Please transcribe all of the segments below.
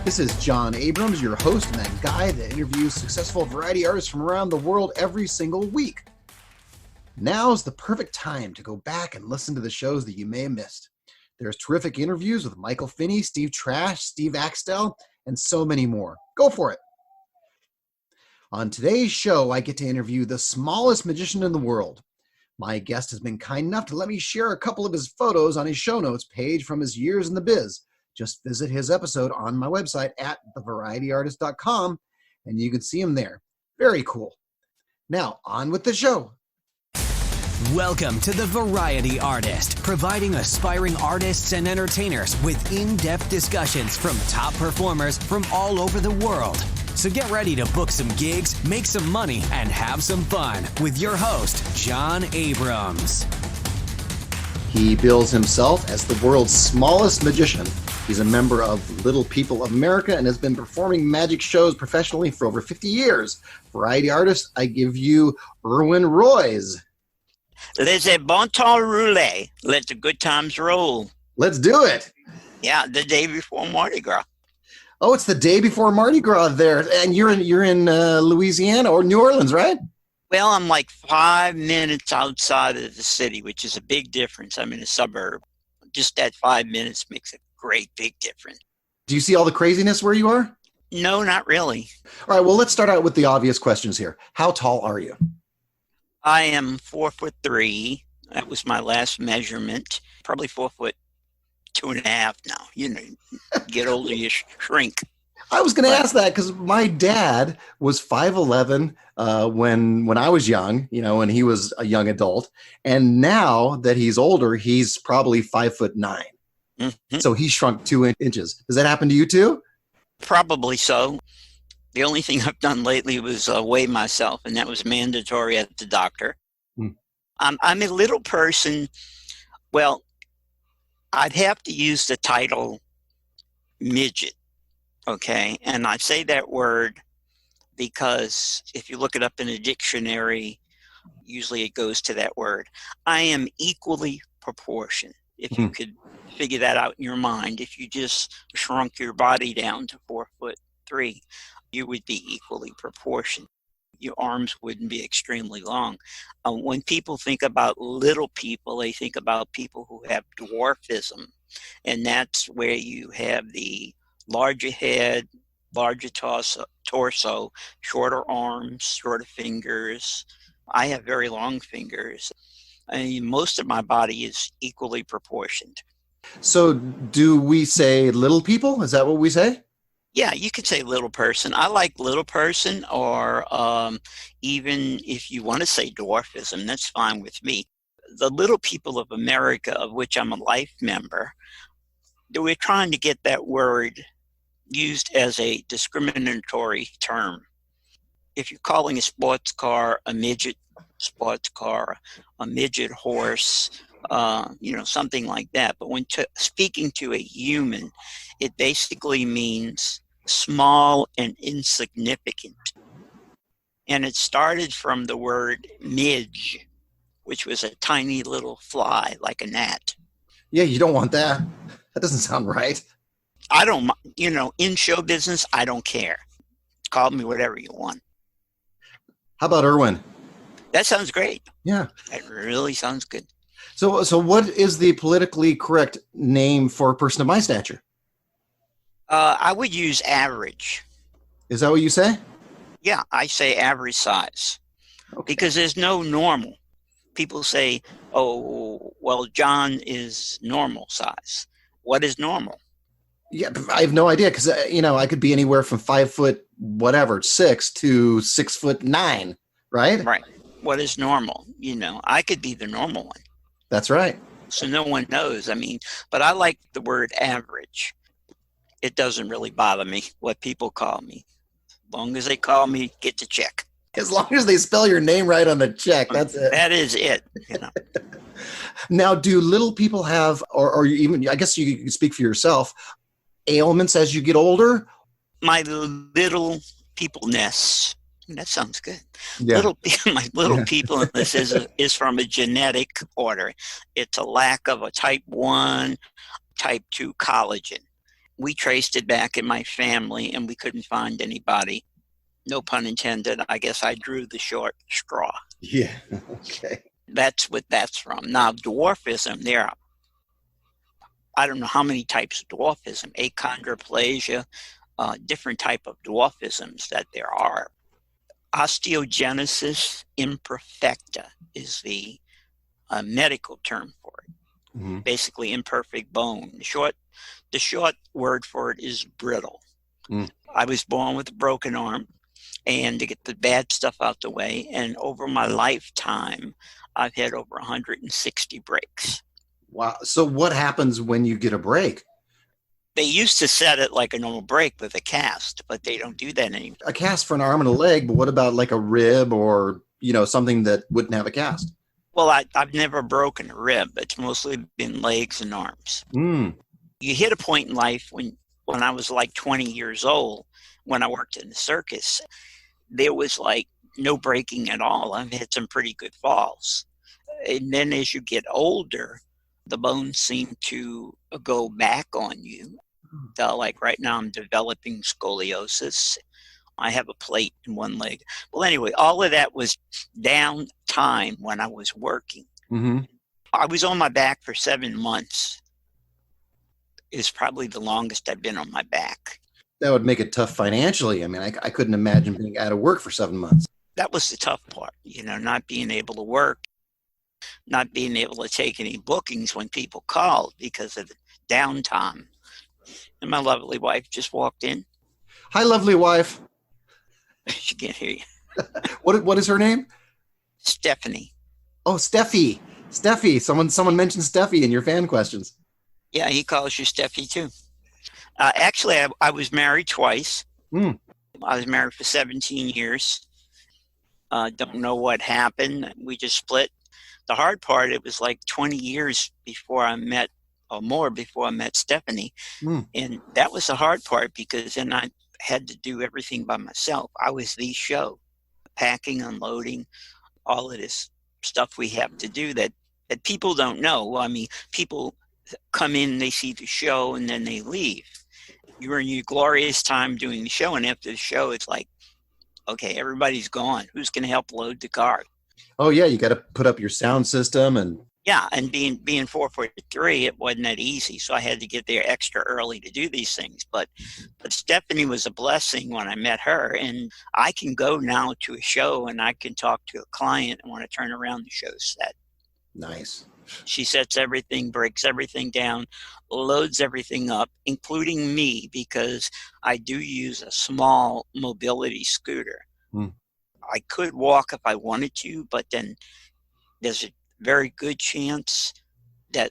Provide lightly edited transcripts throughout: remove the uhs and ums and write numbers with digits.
This is John Abrams, your host and that guy that interviews successful variety artists from around the world every single week. Now's the perfect time to go back and listen to the shows that you may have missed. There's terrific interviews with Michael Finney, Steve Trash, Steve Axtell, and so many more. Go for it. On today's show, I get to interview the smallest magician in the world. My guest has been kind enough to let me share a couple of his photos on his show notes page from his years in the biz. Just visit his episode on my website at thevarietyartist.com, and you can see him there. Very cool. Now, on with the show. Welcome to The Variety Artist, providing aspiring artists and entertainers with in-depth discussions from top performers from all over the world. So get ready to book some gigs, make some money, and have some fun with your host, John Abrams. He bills himself as the world's smallest magician. He's a member of Little People of America and has been performing magic shows professionally for over 50 years. Variety artist, I give you Irwin Royes. Laissez bon temps rouler. Let the good times roll. Let's do it. Yeah, the day before Mardi Gras. Oh, it's the day before Mardi Gras there, and you're in Louisiana or New Orleans, right? Well, I'm like 5 minutes outside of the city, which is a big difference. I'm in a suburb. Just that 5 minutes makes a great big difference. Do you see all the craziness where you are? No, not really. All right, well, let's start out with the obvious questions here. How tall are you? I am 4'3". That was my last measurement. Probably 4'2.5" now. You know, get older, you shrink. I was going to ask that because my dad was 5'11" when I was young, you know, when he was a young adult. And now that he's older, he's probably 5'9". Mm-hmm. So he shrunk 2 inches. Does that happen to you too? Probably so. The only thing I've done lately was weigh myself, and that was mandatory at the doctor. I'm a little person. Well, I'd have to use the title midget, okay? And I say that word because if you look it up in a dictionary, usually it goes to that word. I am equally proportioned. If you could figure that out in your mind, if you just shrunk your body down to 4'3", you would be equally proportioned. Your arms wouldn't be extremely long. When people think about little people, they think about people who have dwarfism. And that's where you have the larger head, larger torso, shorter arms, shorter fingers. I have very long fingers. I mean, most of my body is equally proportioned. So do we say little people? Is that what we say? Yeah, you could say little person. I like little person, or even if you want to say dwarfism, that's fine with me. The Little People of America, of which I'm a life member, we're trying to get that word used as a discriminatory term. If you're calling a sports car a midget sports car, a midget horse, something like that. But when speaking to a human, it basically means small and insignificant. And it started from the word midge, which was a tiny little fly, like a gnat. Yeah, you don't want that. That doesn't sound right. I don't, in show business, I don't care. Call me whatever you want. How about Irwin? That sounds great. Yeah. That really sounds good. So what is the politically correct name for a person of my stature? I would use average. Is that what you say? Yeah, I say average size. Okay. Because there's no normal. People say, oh, well, John is normal size. What is normal? Yeah, I have no idea because, I could be anywhere from 6 to 6'9", right? Right. What is normal? I could be the normal one. That's right. So no one knows. But I like the word average. It doesn't really bother me what people call me. As long as they call me, get the check. As long as they spell your name right on the check, that's it. That is it. Now, do little people have, or even, I guess you can speak for yourself, ailments as you get older? My little people-ness. That sounds good. Yeah. My little people, and this is from a genetic order. It's a lack of a type 1, type 2 collagen. we traced it back in my family and we couldn't find anybody. No pun intended. I guess I drew the short straw. Yeah. Okay. That's what that's from. Now, dwarfism, I don't know how many types of dwarfism, achondroplasia, different type of dwarfisms that there are. Osteogenesis imperfecta is the medical term for it. Mm-hmm. Basically, imperfect bone. The short word for it is brittle. Mm. I was born with a broken arm, and to get the bad stuff out the way, and over my lifetime, I've had over 160 breaks. Wow. So what happens when you get a break? They used to set it like a normal break with a cast, but they don't do that anymore. A cast for an arm and a leg, but what about like a rib or, something that wouldn't have a cast? Well, I've never broken a rib. It's mostly been legs and arms. Mm. You hit a point in life when I was like 20 years old, when I worked in the circus, there was like no breaking at all. I've had some pretty good falls. And then as you get older, the bones seem to go back on you. Like right now I'm developing scoliosis. I have a plate in one leg. Well, anyway, all of that was downtime when I was working. Mm-hmm. I was on my back for 7 months. It's probably the longest I've been on my back. That would make it tough financially. I mean, I couldn't imagine being out of work for 7 months. That was the tough part, not being able to work, not being able to take any bookings when people called because of the downtime. And my lovely wife just walked in. Hi, lovely wife. She can't hear you. What is her name? Stephanie. Oh, Steffi. Someone mentioned Steffi in your fan questions. Yeah, he calls you Steffi too. Actually, I was married twice. Mm. I was married for 17 years. Don't know what happened. We just split. The hard part, it was like 20 years before I met Stephanie. Mm. And that was the hard part because then I had to do everything by myself. I was the show, packing, unloading, all of this stuff we have to do that people don't know. I mean, people come in, they see the show, and then they leave. You're in your glorious time doing the show, and after the show, it's like, okay, everybody's gone. Who's going to help load the car? Oh, yeah, you got to put up your sound system and... Yeah, and being 4'3", it wasn't that easy, so I had to get there extra early to do these things. But Stephanie was a blessing when I met her, and I can go now to a show and I can talk to a client and want to turn around the show set. Nice. She sets everything, breaks everything down, loads everything up, including me, because I do use a small mobility scooter. Hmm. I could walk if I wanted to, but then there's a very good chance that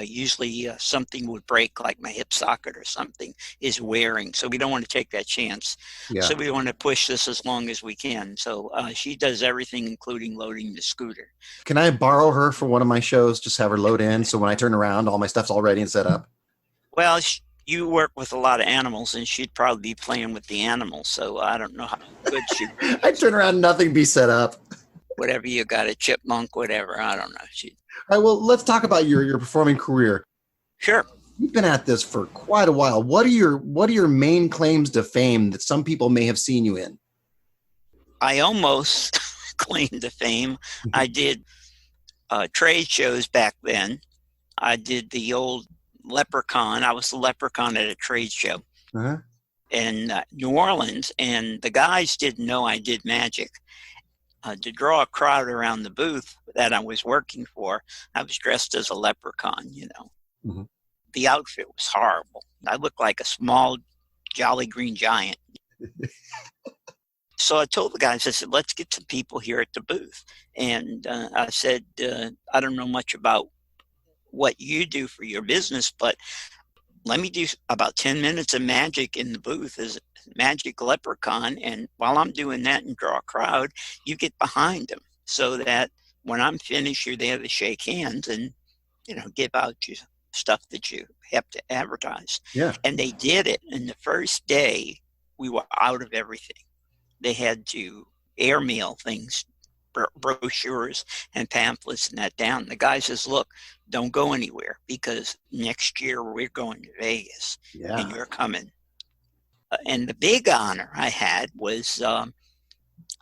usually something would break, like my hip socket or something is wearing. So we don't want to take that chance. Yeah. So we want to push this as long as we can. So she does everything, including loading the scooter. Can I borrow her for one of my shows? Just have her load in. So when I turn around, all my stuff's all ready and set up. Well, you work with a lot of animals, and she'd probably be playing with the animals. So I don't know how good she I turn around, nothing be set up. Whatever you got, a chipmunk, whatever. I don't know. All right, well, let's talk about your performing career. Sure. You've been at this for quite a while. What are your main claims to fame that some people may have seen you in? I almost claimed to fame. I did trade shows back then. I did the old leprechaun. I was the leprechaun at a trade show in New Orleans, and the guys didn't know I did magic. To draw a crowd around the booth that I was working for, I was dressed as a leprechaun, Mm-hmm. The outfit was horrible. I looked like a small, jolly green giant. So I told the guys, I said, let's get some people here at the booth. And I said, I don't know much about what you do for your business, but let me do about 10 minutes of magic in the booth as a magic leprechaun. And while I'm doing that and draw a crowd, you get behind them so that when I'm finished, you're there to shake hands and, give out your stuff that you have to advertise. Yeah. And they did it. And the first day we were out of everything. They had to airmail things brochures and pamphlets and that down. The guy says, look, don't go anywhere because next year we're going to Vegas and you're coming. And the big honor I had was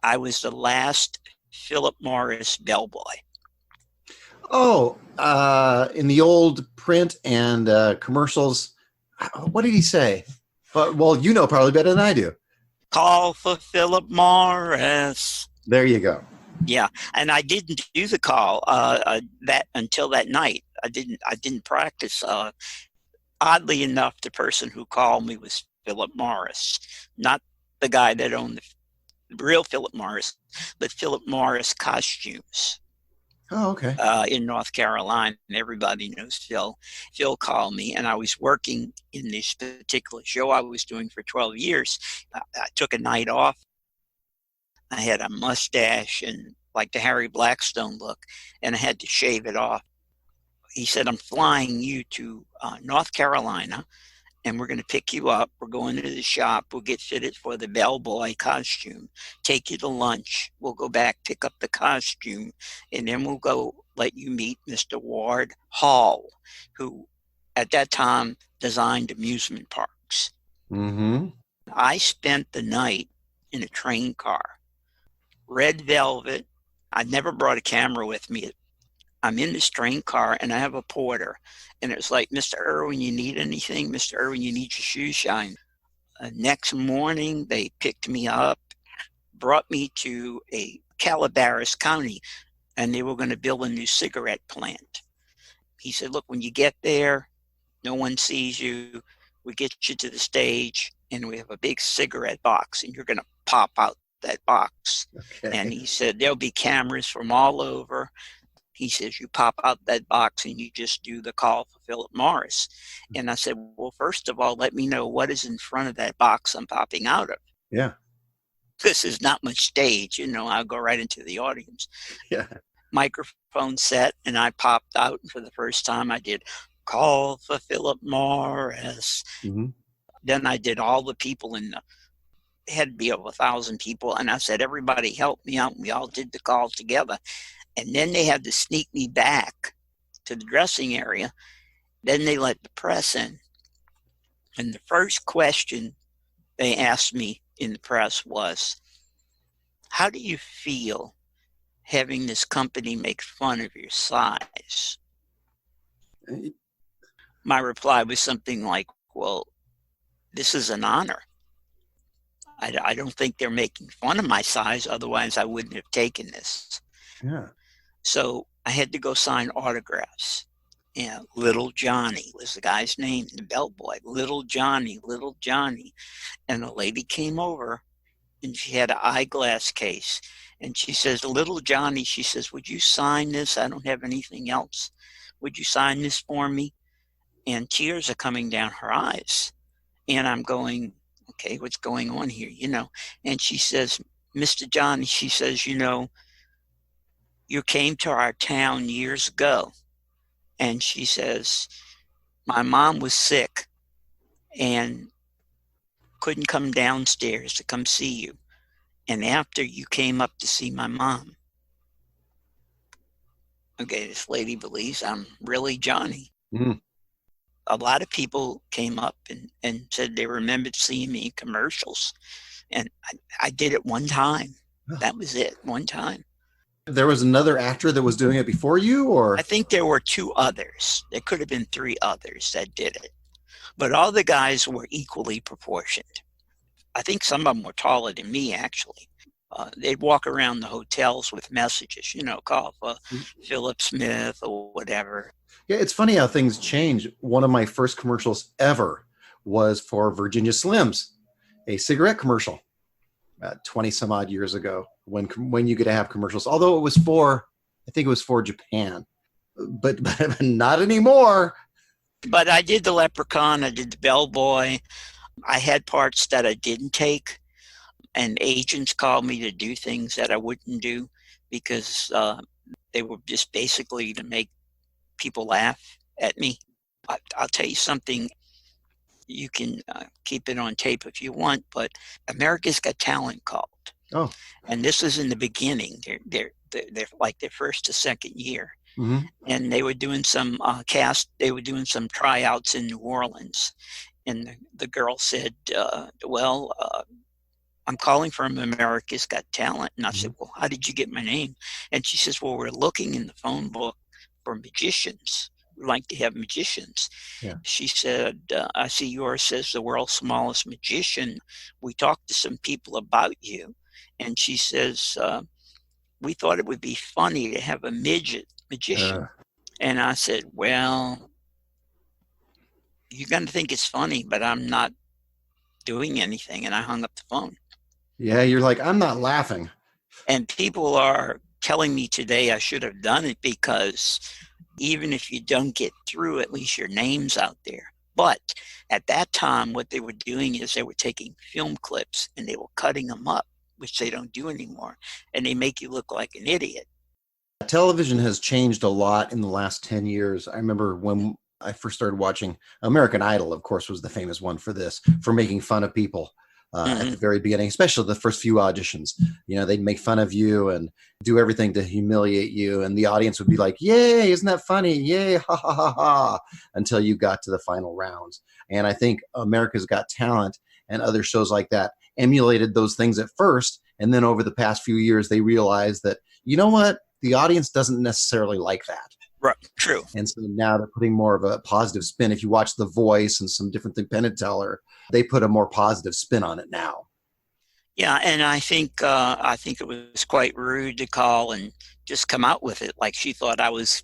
I was the last Philip Morris bellboy. Oh, in the old print and commercials, what did he say? Well, you know probably better than I do. Call for Philip Morris. There you go. Yeah, and I didn't do the call that until that night. I didn't practice. Oddly enough, the person who called me was Philip Morris, not the guy that owned the real Philip Morris, but Philip Morris Costumes. Oh, okay. In North Carolina, and everybody knows Phil. Phil called me, and I was working in this particular show I was doing for 12 years. I took a night off. I had a mustache and like the Harry Blackstone look, and I had to shave it off. He said, I'm flying you to North Carolina, and we're going to pick you up. We're going to the shop. We'll get fitted for the bellboy costume, take you to lunch. We'll go back, pick up the costume, and then we'll go let you meet Mr. Ward Hall, who at that time designed amusement parks. Mm-hmm. I spent the night in a train car, red velvet. I never brought a camera with me. I'm in this train car, and I have a porter. And it was like, Mr. Irwin, you need anything? Mr. Irwin, you need your shoes shined. Next morning, they picked me up, brought me to a Calaveras County, and they were going to build a new cigarette plant. He said, look, when you get there, no one sees you. We get you to the stage, and we have a big cigarette box, and you're going to pop out that box. Okay. And he said, there'll be cameras from all over. He says, you pop out that box and you just do the call for Philip Morris. And I said, well, first of all, let me know what is in front of that box I'm popping out of. Yeah. This is not much stage. I'll go right into the audience. Yeah. Microphone set, and I popped out. And for the first time, I did call for Philip Morris. Mm-hmm. Then I did all the people it had to be over 1,000 people. And I said, everybody help me out. And we all did the call together. And then they had to sneak me back to the dressing area. Then they let the press in. And the first question they asked me in the press was, how do you feel having this company make fun of your size? My reply was something like, well, this is an honor. I don't think they're making fun of my size. Otherwise, I wouldn't have taken this. Yeah. So I had to go sign autographs. Yeah, Little Johnny was the guy's name, the bellboy. Little Johnny, Little Johnny. And a lady came over, and she had an eyeglass case. And she says, Little Johnny, she says, would you sign this? I don't have anything else. Would you sign this for me? And tears are coming down her eyes. And I'm going, okay, what's going on here? And she says, Mr. Johnny, she says, you came to our town years ago. And she says, my mom was sick and couldn't come downstairs to come see you. And after you came up to see my mom. Okay, this lady believes I'm really Johnny. Mm. A lot of people came up and said they remembered seeing me in commercials. And I did it one time. That was it, one time. There was another actor that was doing it before you, or? I think there were 2 others. There could have been 3 others that did it. But all the guys were equally proportioned. I think some of them were taller than me, actually. They'd walk around the hotels with messages, call for Philip Smith or whatever. Yeah, it's funny how things change. One of my first commercials ever was for Virginia Slims, a cigarette commercial. 20 some odd years ago when you could have commercials, although I think it was for Japan, but not anymore. But I did the leprechaun. I did the bellboy. I had parts that I didn't take, and agents called me to do things that I wouldn't do because they were just basically to make people laugh at me. I'll tell you something. You can keep it on tape if you want, but America's Got Talent called. Oh. And this was in the beginning. they're like their first to second year. Mm-hmm. And they were doing some they were doing some tryouts in New Orleans. And the girl said, I'm calling from America's Got Talent. And I said, well, how did you get my name? And she says, well, we're looking in the phone book for magicians. We like to have magicians. Yeah. She said, I see yours says the world's smallest magician. We talked to some people about you. And she says, we thought it would be funny to have a midget magician. And I said, well, you're going to think it's funny, but I'm not doing anything. And I hung up the phone. Yeah, you're like, I'm not laughing. And people are telling me today I should have done it because even if you don't get through, at least your name's out there. But at that time, what they were doing is they were taking film clips and they were cutting them up, which they don't do anymore. And they make you look like an idiot. Television has changed a lot in the last 10 years. I remember when I first started watching American Idol, of course, was the famous one for this, for making fun of people. At the very beginning, especially the first few auditions, they'd make fun of you and do everything to humiliate you. And the audience would be like, yay, isn't that funny? Yay, ha, ha, ha, ha, until you got to the final rounds. And I think America's Got Talent and other shows like that emulated those things at first. And then over the past few years, they realized that, you know what? The audience doesn't necessarily like that. Right. True. And so now they're putting more of a positive spin. If you watch The Voice and some different thing, Penn and Teller, they put a more positive spin on it now. Yeah, and I think it was quite rude to call and just come out with it like she thought I was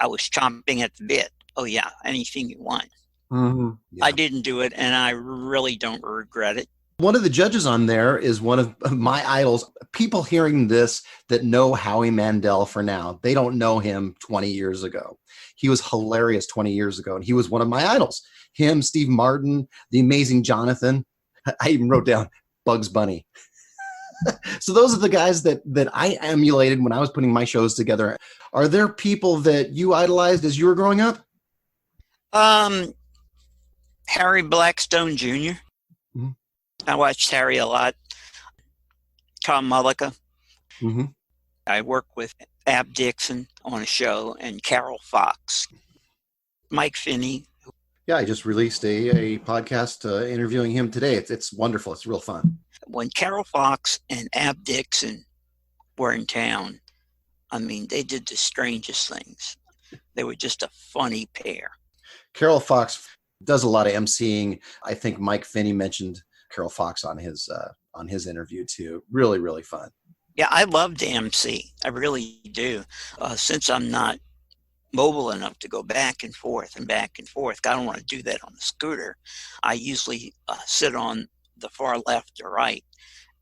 chomping at the bit. Oh yeah, anything you want. Mm-hmm. Yeah. I didn't do it, and I really don't regret it. One of the judges on there is one of my idols. People hearing this that know Howie Mandel for now, they don't know him 20 years ago. He was hilarious 20 years ago, and he was one of my idols. Him, Steve Martin, the amazing Jonathan. I even wrote down Bugs Bunny. So those are the guys that I emulated when I was putting my shows together. Are there people that you idolized as you were growing up? Harry Blackstone Jr. Mm-hmm. I watched Harry a lot. Tom Mullica. Mm-hmm. I worked with Ab Dixon on a show and Carol Fox. Mike Finney. Yeah, I just released a podcast interviewing him today. It's wonderful. It's real fun. When Carol Fox and Ab Dixon were in town, I mean, they did the strangest things. They were just a funny pair. Carol Fox does a lot of emceeing. I think Mike Finney mentioned Carol Fox on his interview too. Really, really fun. Yeah, I love to MC. I really do. Since I'm not mobile enough to go back and forth. I don't want to do that on the scooter. I usually sit on the far left or right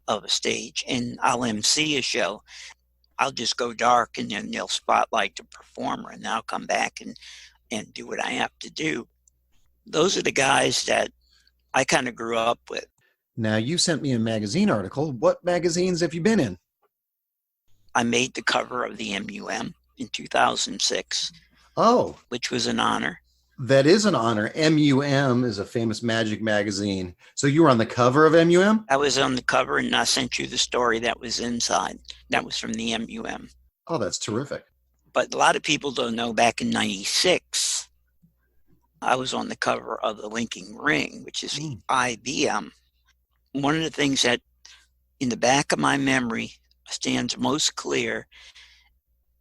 of a stage, and I'll MC a show. I'll just go dark, and then they'll spotlight the performer, and I'll come back and do what I have to do. Those are the guys that I kind of grew up with. Now, you sent me a magazine article. What magazines have you been in? I made the cover of the MUM in 2006. Oh. Which was an honor. That is an honor. MUM is a famous magic magazine. So you were on the cover of MUM? I was on the cover, and I sent you the story that was inside. That was from the MUM. Oh, that's terrific. But a lot of people don't know, back in 96, I was on the cover of the Linking Ring, which is the IBM. One of the things that in the back of my memory stands most clear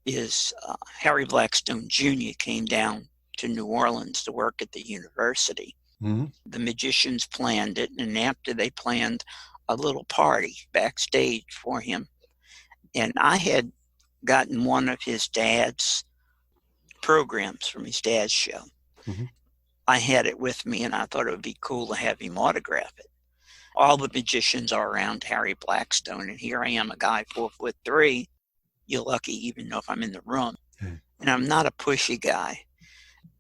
is Harry Blackstone Jr. came down to New Orleans to work at the university. Mm-hmm. The magicians planned it, and after they planned a little party backstage for him, and I had gotten one of his dad's programs from his dad's show. Mm-hmm. I had it with me, and I thought it would be cool to have him autograph it. All the magicians are around Harry Blackstone, and here I am, a guy 4'3". You're lucky even if I'm in the room. And I'm not a pushy guy.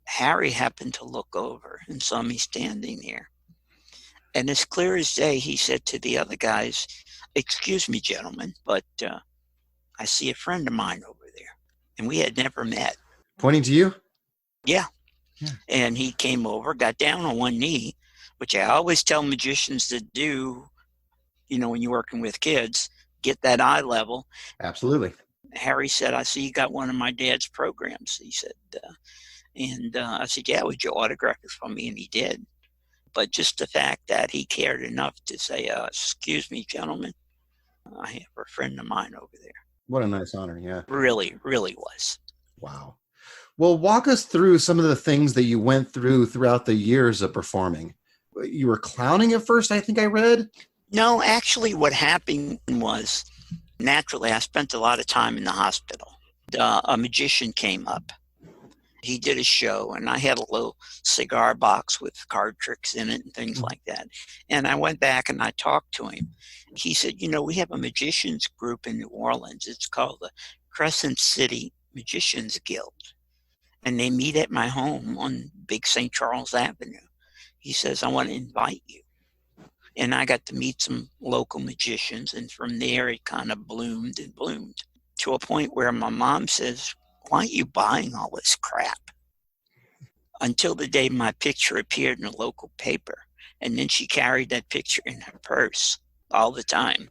Harry happened to look over and saw me standing there. And as clear as day, he said to the other guys, "Excuse me, gentlemen, but I see a friend of mine over there." And we had never met. Pointing to you? Yeah. And he came over, got down on one knee, which I always tell magicians to do, when you're working with kids, get that eye level. Absolutely. Harry said, I see you got one of my dad's programs. He said, I said, yeah, would you autograph it for me? And he did. But just the fact that he cared enough to say, excuse me, gentlemen, I have a friend of mine over there. What a nice honor. Yeah. Really, really was. Wow. Well, walk us through some of the things that you went through throughout the years of performing. You were clowning at first, I think I read. No, actually what happened was, naturally, I spent a lot of time in the hospital. A magician came up. He did a show, and I had a little cigar box with card tricks in it and things like that. And I went back and I talked to him. He said, we have a magicians group in New Orleans. It's called the Crescent City Magicians Guild. And they meet at my home on Big St. Charles Avenue. He says, I want to invite you. And I got to meet some local magicians. And from there, it kind of bloomed and bloomed to a point where my mom says, why are you buying all this crap? Until the day my picture appeared in a local paper. And then she carried that picture in her purse all the time.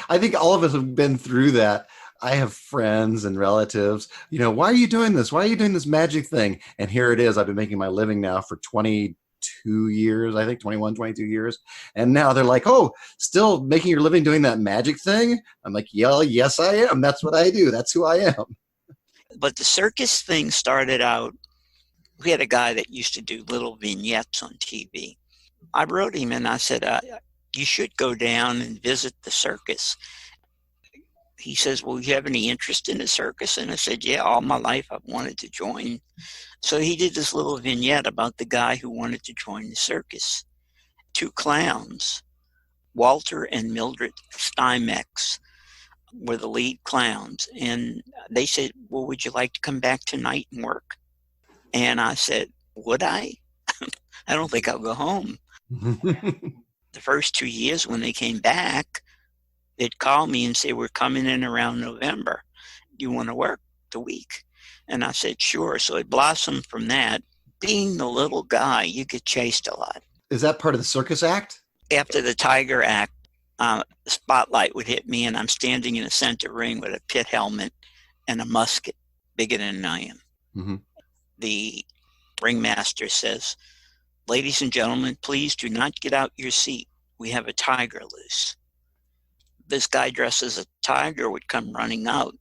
I think all of us have been through that. I have friends and relatives, why are you doing this? Why are you doing this magic thing? And here it is. I've been making my living now for 22 years, I think 21, 22 years. And now they're like, oh, still making your living doing that magic thing? I'm like, yeah, yes, I am. That's what I do. That's who I am. But the circus thing started out, we had a guy that used to do little vignettes on TV. I wrote him and I said, you should go down and visit the circus. He says, well, you have any interest in the circus? And I said, yeah, all my life I've wanted to join. So he did this little vignette about the guy who wanted to join the circus. 2 clowns, Walter and Mildred Steinmex, were the lead clowns. And they said, well, would you like to come back tonight and work? And I said, would I? I don't think I'll go home. The first 2 years when they came back, they'd call me and say, we're coming in around November. You want to work the week? And I said, sure. So it blossomed from that. Being the little guy, you get chased a lot. Is that part of the circus act? After the Tiger Act, the spotlight would hit me, and I'm standing in the center ring with a pit helmet and a musket bigger than I am. Mm-hmm. The ringmaster says, ladies and gentlemen, please do not get out your seat. We have a tiger loose. This guy dressed as a tiger would come running out.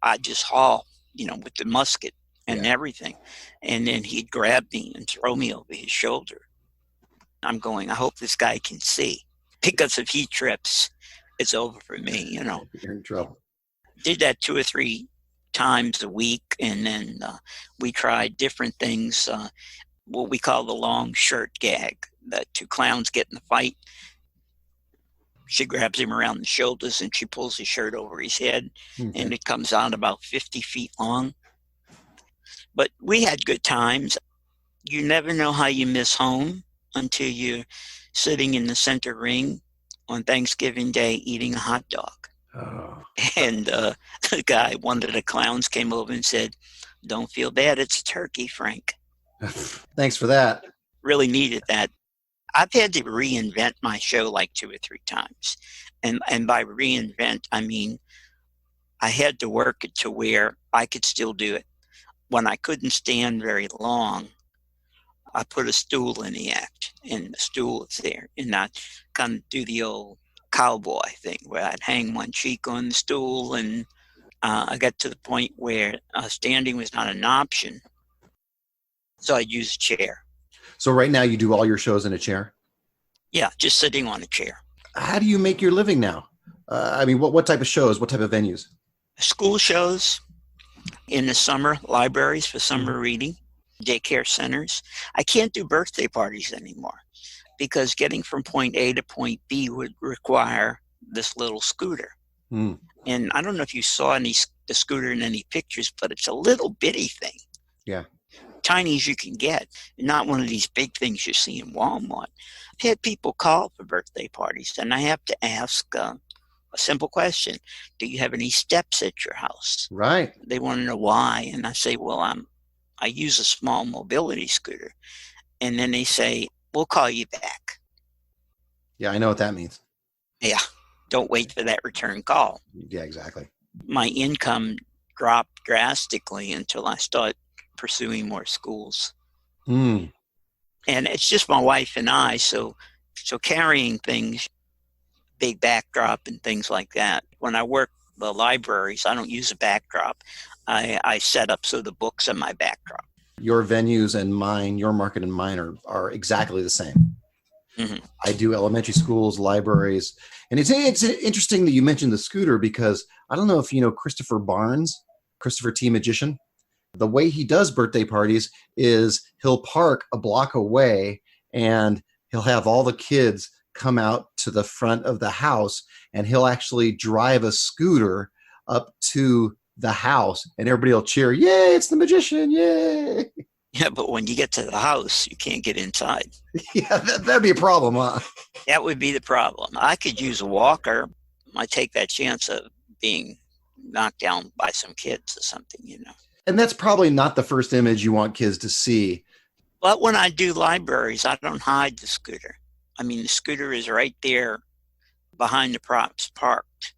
I'd just haul, with the musket and everything. And then he'd grab me and throw me over his shoulder. I'm going, I hope this guy can see. Because if he trips, it's over for me, You're in trouble. Did that 2 or 3 times a week. And then we tried different things, what we call the long shirt gag. The 2 clowns get in the fight. She grabs him around the shoulders and she pulls his shirt over his head, and it comes out about 50 feet long. But we had good times. You never know how you miss home until you're sitting in the center ring on Thanksgiving Day eating a hot dog. Oh. And the guy, one of the clowns, came over and said, don't feel bad, it's a turkey, Frank. Thanks for that. Really needed that. I've had to reinvent my show like 2 or 3 times. And by reinvent, I mean, I had to work it to where I could still do it. When I couldn't stand very long, I put a stool in the act, and the stool is there. And I kind of do the old cowboy thing where I'd hang one cheek on the stool, and I got to the point where standing was not an option. So I'd use a chair. So right now you do all your shows in a chair? Yeah, just sitting on a chair. How do you make your living now? What type of shows, what type of venues? School shows, in the summer, libraries for summer reading, daycare centers. I can't do birthday parties anymore because getting from point A to point B would require this little scooter. And I don't know if you saw the scooter in any pictures, but it's a little bitty thing. Yeah. Tiny as you can get, not one of these big things you see in Walmart. I've had people call for birthday parties, and I have to ask a simple question. Do you have any steps at your house? Right. They want to know why, and I say, well, I use a small mobility scooter. And then they say, we'll call you back. Yeah, I know what that means. Yeah, don't wait for that return call. Yeah, exactly. my income dropped drastically until I started pursuing more schools. Mm. And it's just my wife and I, so carrying things, big backdrop and things like that. When I work the libraries, I don't use a backdrop. I set up so the books are my backdrop. Your venues and mine, your market and mine are exactly the same. Mm-hmm. I do elementary schools, libraries. And it's interesting that you mentioned the scooter, because I don't know if you know Christopher T. Magician. The way he does birthday parties is he'll park a block away and he'll have all the kids come out to the front of the house, and he'll actually drive a scooter up to the house, and everybody will cheer, "Yay, it's the magician, yay!" Yeah, but when you get to the house, you can't get inside. Yeah, that'd be a problem, huh? That would be the problem. I could use a walker. I take that chance of being knocked down by some kids or something, you know. And that's probably not the first image you want kids to see. But when I do libraries, I don't hide the scooter. I mean, the scooter is right there behind the props parked.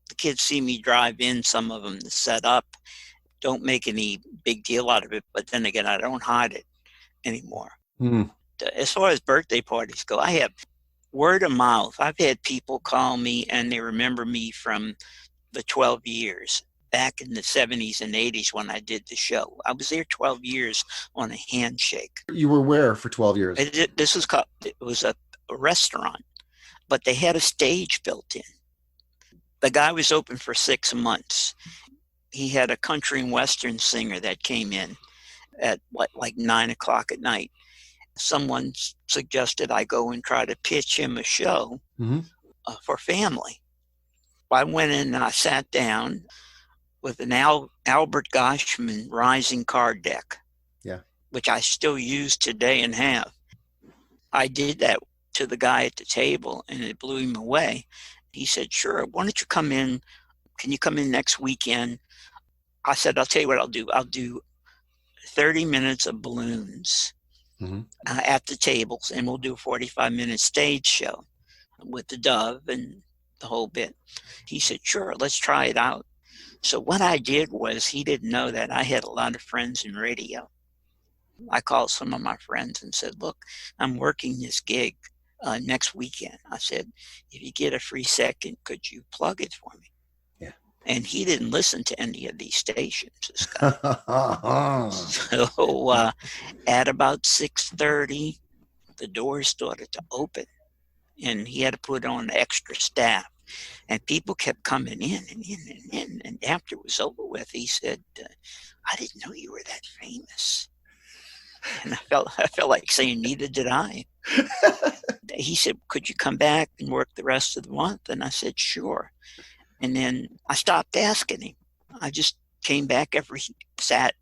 The kids see me drive in, some of them to set up, don't make any big deal out of it. But then again, I don't hide it anymore. As far as birthday parties go, I have word of mouth. I've had people call me and they remember me from the 12 years back in the 70s and 80s when I did the show. I was there 12 years on a handshake. You were where for 12 years? It was a restaurant, but they had a stage built in. The guy was open for 6 months. He had a country and western singer that came in at like 9 o'clock at night. Someone suggested I go and try to pitch him a show for family. I went in and I sat down with an Albert Goshman rising card deck, which I still use today and have. I did that to the guy at the table and it blew him away. He said, "Sure, why don't you come in? Can you come in next weekend?" I said, "I'll tell you what I'll do. I'll do 30 minutes of balloons at the tables, and we'll do a 45-minute stage show with the dove and the whole bit." He said, "Sure, let's try it out." So what I did was, he didn't know that I had a lot of friends in radio. I called some of my friends and said, "Look, I'm working this gig next weekend." I said, "If you get a free second, could you plug it for me?" Yeah. And he didn't listen to any of these stations, this guy. So at about 6:30, the doors started to open, and he had to put on extra staff. And people kept coming in and in and in. And after it was over with, he said, "I didn't know you were that famous." And I felt like saying, "Neither did I." He said, "Could you come back and work the rest of the month?" And I said, "Sure." And then I stopped asking him. I just came back every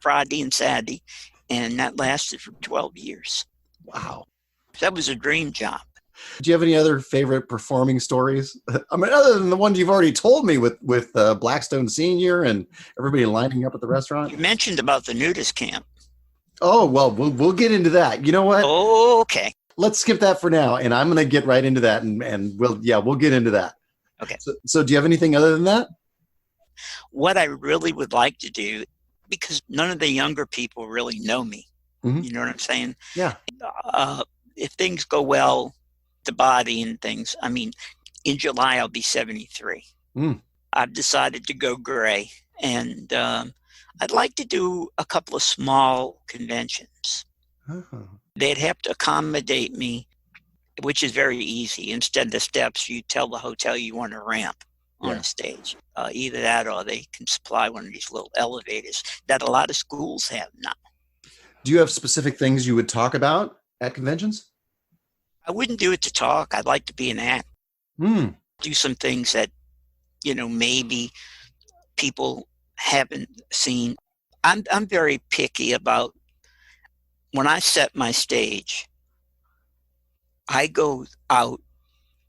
Friday and Saturday, and that lasted for 12 years. Wow. That was a dream job. Do you have any other favorite performing stories? I mean, other than the ones you've already told me with Blackstone Senior and everybody lining up at the restaurant? You mentioned about the nudist camp. Oh, well, we'll get into that. You know what? Okay. Let's skip that for now, and I'm going to get right into that, and we'll get into that. Okay. So do you have anything other than that? What I really would like to do, because none of the younger people really know me. You know what I'm saying? Yeah. If things go well, the body and things, I mean, in July, I'll be 73. I've decided to go gray, and I'd like to do a couple of small conventions. They'd have to accommodate me, which is very easy. Instead of the steps, you tell the hotel you want a ramp on a stage. Either that or they can supply one of these little elevators that a lot of schools have now. Do you have specific things you would talk about at conventions? I wouldn't do it to talk. I'd like to be an act. Do some things that, maybe people haven't seen. I'm very picky about when I set my stage. I go out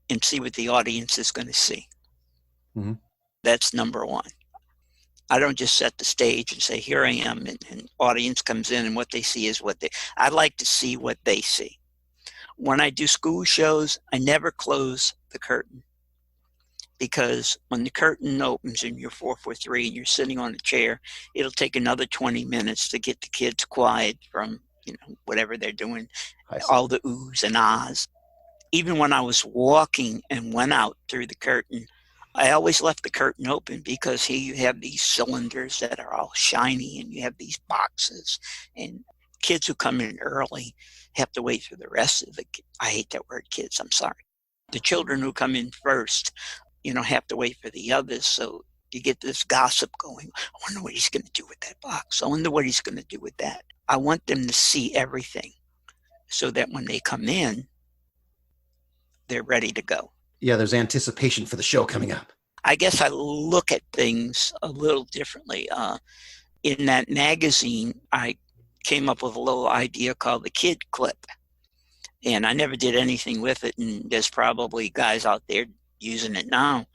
and see what the audience is going to see. That's number one. I don't just set the stage and say, "Here I am," and audience comes in and what they see is I like to see what they see. When I do school shows, I never close the curtain, because when the curtain opens and you're 4'3" and you're sitting on a chair, it'll take another 20 minutes to get the kids quiet from, whatever they're doing, all the oohs and ahs. Even when I was walking and went out through the curtain, I always left the curtain open, because here you have these cylinders that are all shiny, and you have these boxes, and kids who come in early have to wait for the rest of I hate that word, kids, I'm sorry. The children who come in first, have to wait for the others. So you get this gossip going. I wonder what he's going to do with that box. I wonder what he's going to do with that. I want them to see everything so that when they come in, they're ready to go. Yeah, there's anticipation for the show coming up. I guess I look at things a little differently. In that magazine, I came up with a little idea called the kid clip. And I never did anything with it. And there's probably guys out there using it now.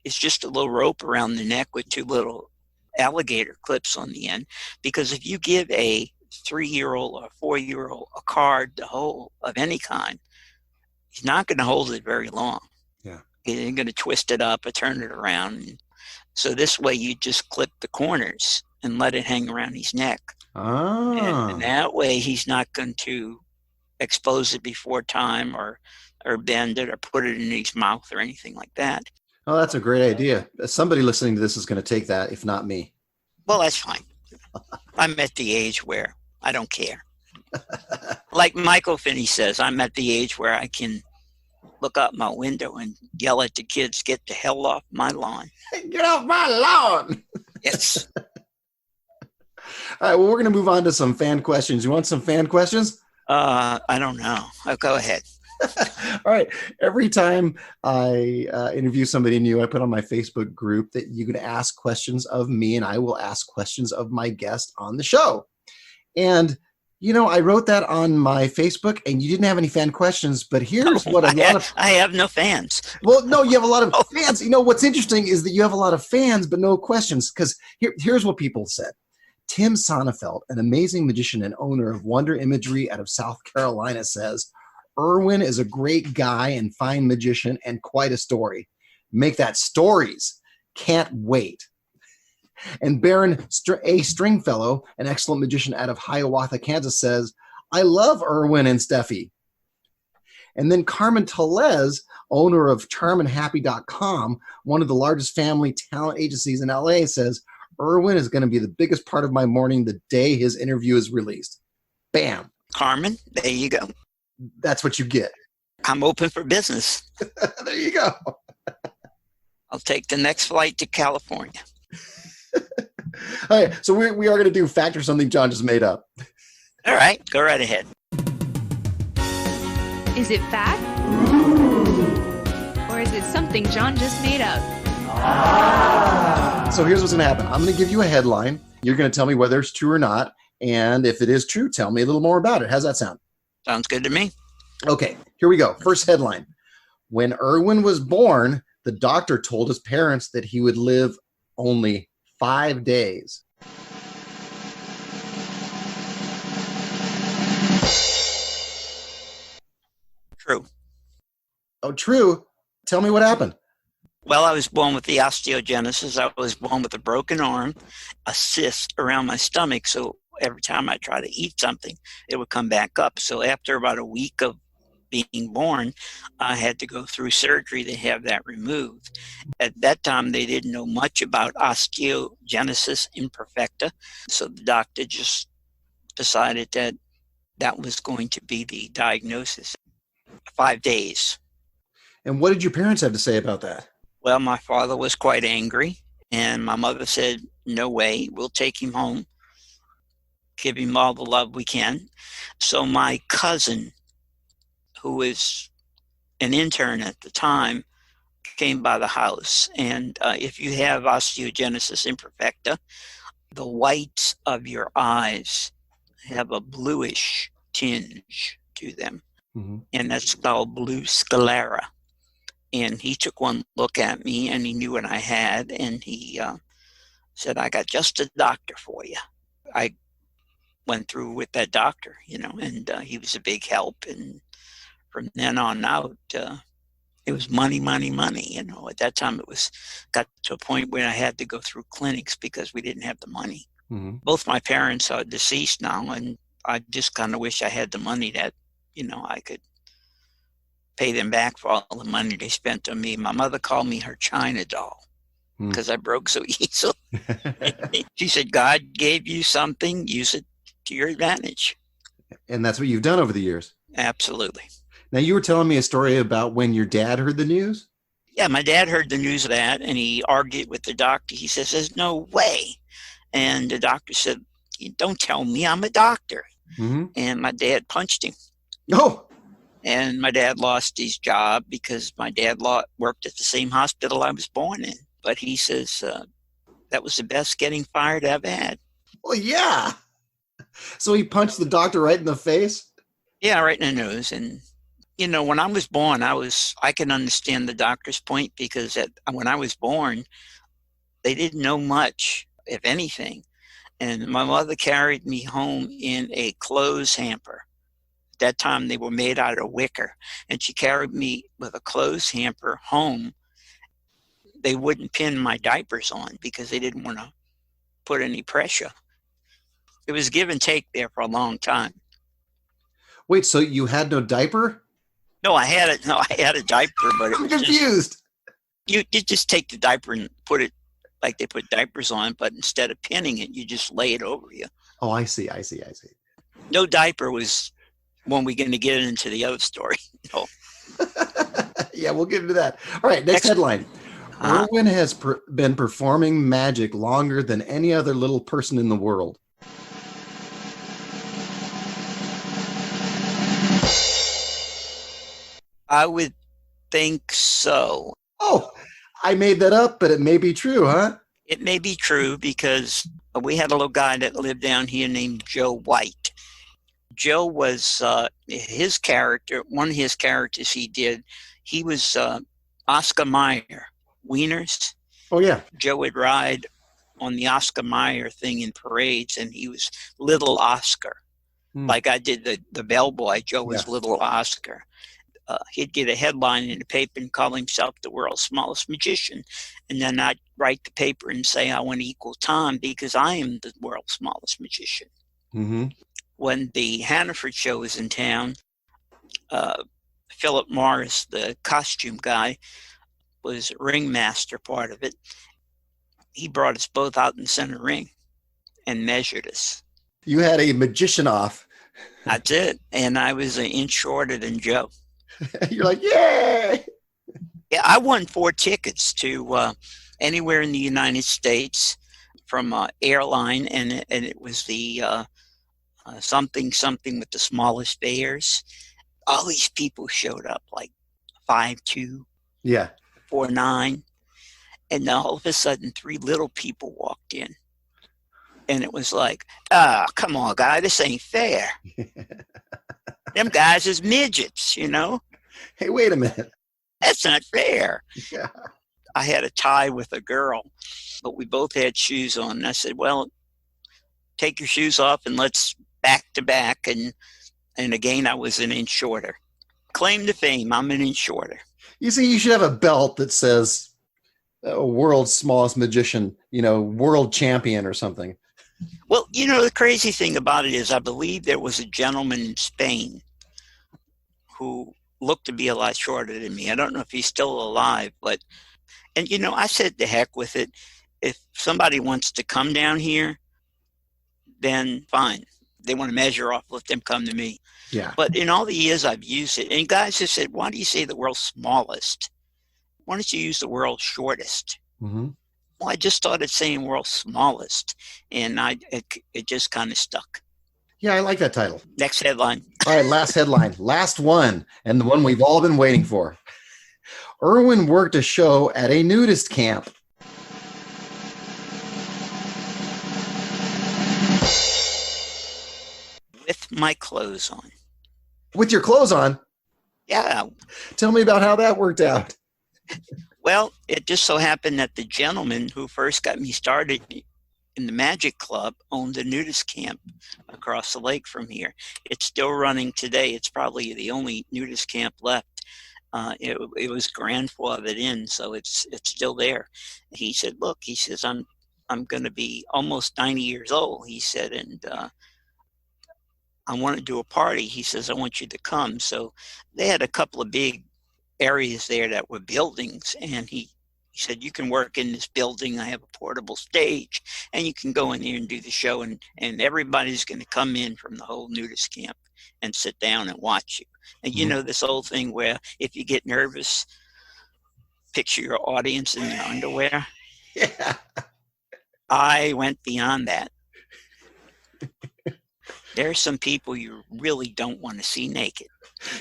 It's just a little rope around the neck with 2 little alligator clips on the end. Because if you give a 3-year-old or 4-year-old a card to hold of any kind, he's not going to hold it very long. Yeah. He's going to twist it up or turn it around. So this way you just clip the corners and let it hang around his neck. And that way he's not going to expose it before time or bend it or put it in his mouth or anything like that. Oh, that's a great idea. Somebody listening to this is going to take that, if not me. Well, that's fine. I'm at the age where I don't care. Like Michael Finney says, I'm at the age where I can look out my window and yell at the kids, get the hell off my lawn. Get off my lawn. Yes. All right, well, we're going to move on to some fan questions. You want some fan questions? I don't know. Go ahead. All right. Every time I interview somebody new, I put on my Facebook group that you can ask questions of me, and I will ask questions of my guest on the show. And, I wrote that on my Facebook, and you didn't have any fan questions, but here's what I have no fans. Well, no, you have a lot of fans. What's interesting is that you have a lot of fans, but no questions, because here's what people said. Tim Sonnefeld, an amazing magician and owner of Wonder Imagery out of South Carolina, says, Irwin is a great guy and fine magician and quite a story. Make that stories. Can't wait. And Baron A. Stringfellow, an excellent magician out of Hiawatha, Kansas, says, I love Irwin and Steffi. And then Carmen Tellez, owner of charmandhappy.com, one of the largest family talent agencies in LA, says, Irwin is going to be the biggest part of my morning the day his interview is released. Bam. Carmen, there you go. That's what you get. I'm open for business. There you go. I'll take the next flight to California. All right, so we are going to do fact or something John just made up. All right, go right ahead. Is it fact? Or is it something John just made up? So here's what's going to happen. I'm going to give you a headline. You're going to tell me whether it's true or not. And if it is true, tell me a little more about it. How's that sound? Sounds good to me. Okay, here we go. First headline. When Irwin was born, the doctor told his parents that he would live only 5 days. True. Oh, true? Tell me what happened. Well, I was born with the osteogenesis. I was born with a broken arm, a cyst around my stomach. So every time I try to eat something, it would come back up. So after about a week of being born, I had to go through surgery to have that removed. At that time, they didn't know much about osteogenesis imperfecta. So the doctor just decided that that was going to be the diagnosis. 5 days. And what did your parents have to say about that? Well, my father was quite angry, and my mother said, no way, we'll take him home, give him all the love we can. So my cousin, who was an intern at the time, came by the house. And if you have osteogenesis imperfecta, the whites of your eyes have a bluish tinge to them. Mm-hmm. And that's called blue sclera. And he took one look at me, and he knew what I had, and he said, I got just a doctor for you. I went through with that doctor, and he was a big help. And from then on out, It was money, money, money. At that time, got to a point where I had to go through clinics because we didn't have the money. Mm-hmm. Both my parents are deceased now, and I just kind of wish I had the money that, I could pay them back for all the money they spent on me. My mother called me her China doll because I broke so easily. She said, God gave you something, use it to your advantage. And that's what you've done over the years. Absolutely. Now, you were telling me a story about when your dad heard the news? Yeah, my dad heard the news of that, and he argued with the doctor. He says, there's no way. And the doctor said, don't tell me, I'm a doctor. Mm-hmm. And my dad punched him. Oh! And my dad lost his job because my dad worked at the same hospital I was born in. But he says that was the best getting fired I've had. Well, yeah. So he punched the doctor right in the face? Yeah, right in the nose. And, when I was born, I can understand the doctor's point because when I was born, they didn't know much, if anything. And my mother carried me home in a clothes hamper. At that time, they were made out of wicker. And she carried me with a clothes hamper home. They wouldn't pin my diapers on because they didn't want to put any pressure. It was give and take there for a long time. Wait, so you had no diaper? No, I had it. No, I had a diaper, but I'm confused. You just take the diaper and put it like they put diapers on, but instead of pinning it, you just lay it over you. Oh, I see. No diaper was when we're going to get into the other story. No. Yeah, we'll get into that. All right, next headline. Irwin has been performing magic longer than any other little person in the world. I would think so. Oh, I made that up, but it may be true, huh? It may be true because we had a little guy that lived down here named Joe White. Joe was his character, one of his characters he did, he was Oscar Mayer, Wieners. Oh, yeah. Joe would ride on the Oscar Mayer thing in parades, and he was Little Oscar. Like I did the bellboy, Joe was Little Oscar. He'd get a headline in the paper and call himself the world's smallest magician. And then I'd write the paper and say, I want to equal Tom because I am the world's smallest magician. Mm-hmm. When the Hannaford show was in town, Philip Morris, the costume guy, was ringmaster part of it. He brought us both out in the center ring and measured us. You had a magician off. That's it. And I was an inch shorter than Joe. You're like, yay! Yeah, I won 4 tickets to anywhere in the United States from airline, and it was the something with the smallest fares. All these people showed up, like 5'2", 4'9", and then all of a sudden 3 little people walked in, and it was like, come on, guy, this ain't fair. Them guys is midgets, Hey, wait a minute. That's not fair. Yeah. I had a tie with a girl, but we both had shoes on. And I said, well, take your shoes off and let's back to back. And again, I was an inch shorter. Claim to fame, I'm an inch shorter. You see, you should have a belt that says world's smallest magician, world champion or something. Well, the crazy thing about it is I believe there was a gentleman in Spain who looked to be a lot shorter than me. I don't know if he's still alive, and I said the heck with it. If somebody wants to come down here, then fine. They want to measure off, let them come to me. Yeah. But in all the years I've used it, and guys have said, why do you say the world's smallest? Why don't you use the world's shortest? Mm-hmm. Well, I just started saying world's smallest, and it just kind of stuck. Yeah, I like that title. Next headline. All right, last headline. Last one, and the one we've all been waiting for. Irwin worked a show at a nudist camp. With my clothes on. With your clothes on? Yeah. Tell me about how that worked out. Well, it just so happened that the gentleman who first got me started in the Magic Club owned a nudist camp across the lake from here. It's still running today. It's probably the only nudist camp left. It was grandfathered in, so it's still there. He said, "Look," he says, I'm going to be almost 90 years old." He said, "and I want to do a party." He says, "I want you to come." So they had a couple of big areas there that were buildings, and he said, "You can work in this building. I have a portable stage, and you can go in there and do the show, and everybody's going to come in from the whole nudist camp and sit down and watch you." And you know this old thing where if you get nervous, picture your audience in their underwear. Yeah. I went beyond that. There are some people you really don't want to see naked.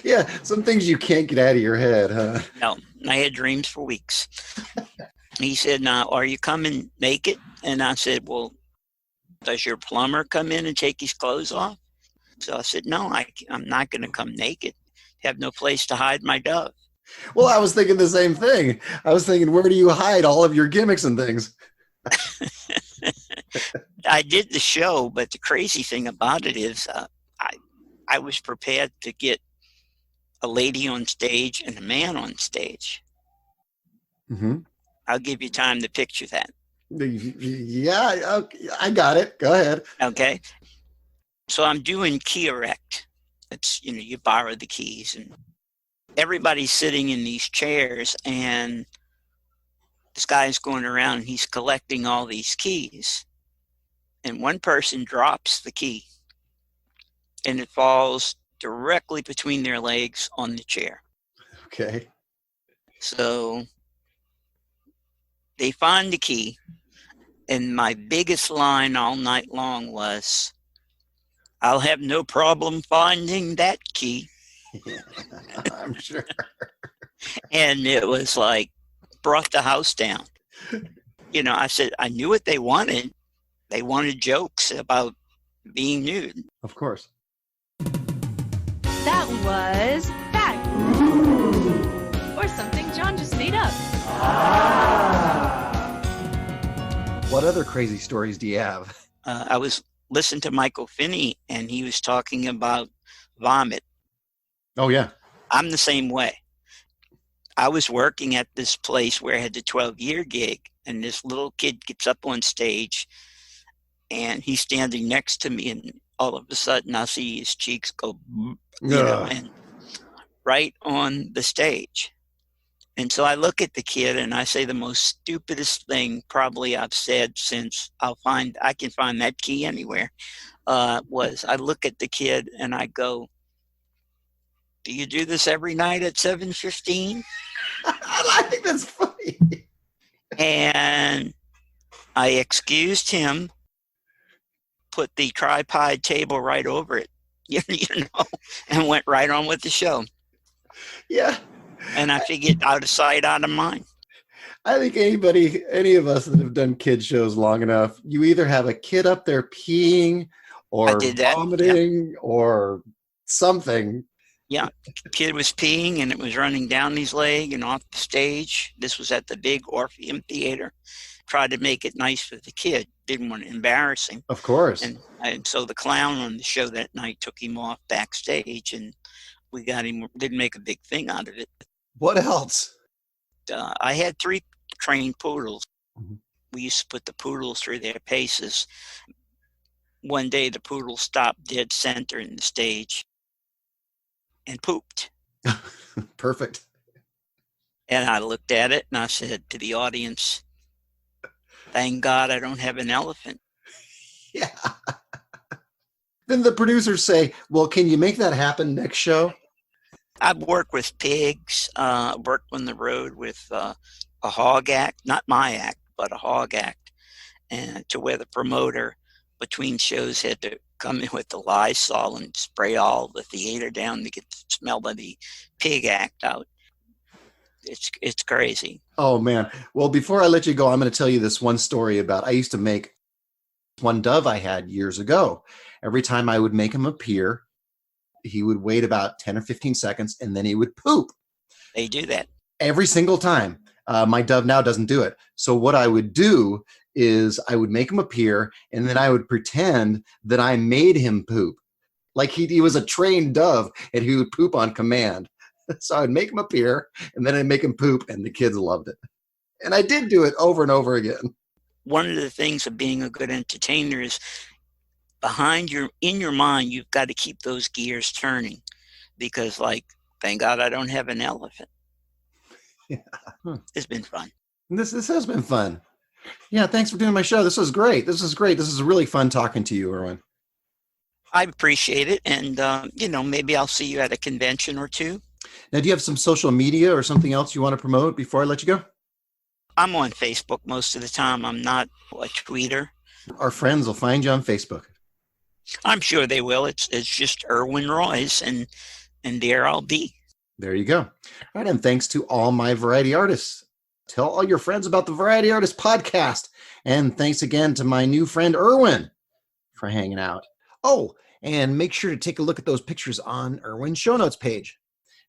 Yeah, some things you can't get out of your head, huh? No, I had dreams for weeks. He said, "Now, are you coming naked?" And I said, "Well, does your plumber come in and take his clothes off?" So I said, "No, I'm not going to come naked. Have no place to hide my dove." Well, I was thinking the same thing. I was thinking, where do you hide all of your gimmicks and things? I did the show, but the crazy thing about it is I was prepared to get a lady on stage and a man on stage. Mm-hmm. I'll give you time to picture that. Yeah, okay, I got it. Go ahead. Okay. So I'm doing key erect. It's, you borrow the keys and everybody's sitting in these chairs and this guy's going around and he's collecting all these keys. And one person drops the key and it falls directly between their legs on the chair. Okay. So they find the key, and my biggest line all night long was, "I'll have no problem finding that key." Yeah, I'm sure. And it was like, brought the house down. I said, I knew what they wanted. They wanted jokes about being nude. Of course. That was fact. Or something John just made up. What other crazy stories do you have? I was listening to Michael Finney, and he was talking about vomit. Oh, yeah. I'm the same way. I was working at this place where I had the 12-year gig, and this little kid gets up on stage, and he's standing next to me, and all of a sudden I see his cheeks go, and right on the stage. And so I look at the kid and I say the most stupidest thing probably I've said since I can find that key anywhere, was I look at the kid and I go, "Do you do this every night at 7:15? I think that's funny. And I excused him, put the tripod table right over it, and went right on with the show. Yeah. And I figured out of sight, out of mind. I think any of us that have done kid shows long enough, you either have a kid up there peeing or vomiting or something. Yeah, kid was peeing and it was running down his leg and off the stage. This was at the big Orpheum Theater. Tried to make it nice for the kid. Didn't want to embarrass him. Of course. And so the clown on the show that night took him off backstage, and we got him. Didn't make a big thing out of it. What else? I had 3 trained poodles. Mm-hmm. We used to put the poodles through their paces. One day the poodle stopped dead center in the stage and pooped. Perfect. And I looked at it and I said to the audience, "Thank God I don't have an elephant." Yeah. Then the producers say, "Well, can you make that happen next show?" I've worked with pigs, worked on the road with a hog act, not my act, but a hog act, and to where the promoter between shows had to come in with the Lysol and spray all the theater down to get the smell of the pig act out. It's crazy. Oh, man. Well, before I let you go, I'm going to tell you this one story about, I used to make one dove I had years ago. Every time I would make him appear, he would wait about 10 or 15 seconds and then he would poop. They do that. Every single time. My dove now doesn't do it. So what I would do is I would make him appear and then I would pretend that I made him poop. Like he was a trained dove and he would poop on command. So I'd make them appear, and then I'd make them poop, and the kids loved it. And I did do it over and over again. One of the things of being a good entertainer is in your mind, you've got to keep those gears turning, because thank God I don't have an elephant. Yeah. It's been fun. This has been fun. Yeah, thanks for doing my show. This was great. This is really fun talking to you, Irwin. I appreciate it. And, maybe I'll see you at a convention or two. Now, do you have some social media or something else you want to promote before I let you go? I'm on Facebook most of the time. I'm not a tweeter. Our friends will find you on Facebook. I'm sure they will. It's just Irwin Royes, and there I'll be. There you go. All right, and thanks to all my variety artists. Tell all your friends about the Variety Artist podcast. And thanks again to my new friend, Irwin, for hanging out. Oh, and make sure to take a look at those pictures on Irwin's show notes page.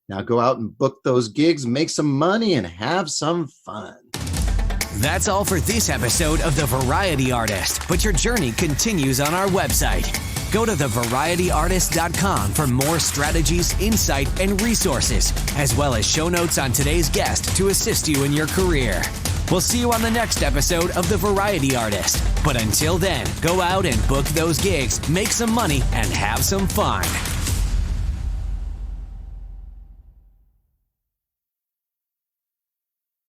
Now go out and book those gigs, make some money, and have some fun. That's all for this episode of The Variety Artist, but your journey continues on our website. Go to thevarietyartist.com for more strategies, insight, and resources, as well as show notes on today's guest to assist you in your career. We'll see you on the next episode of The Variety Artist. But until then, go out and book those gigs, make some money, and have some fun.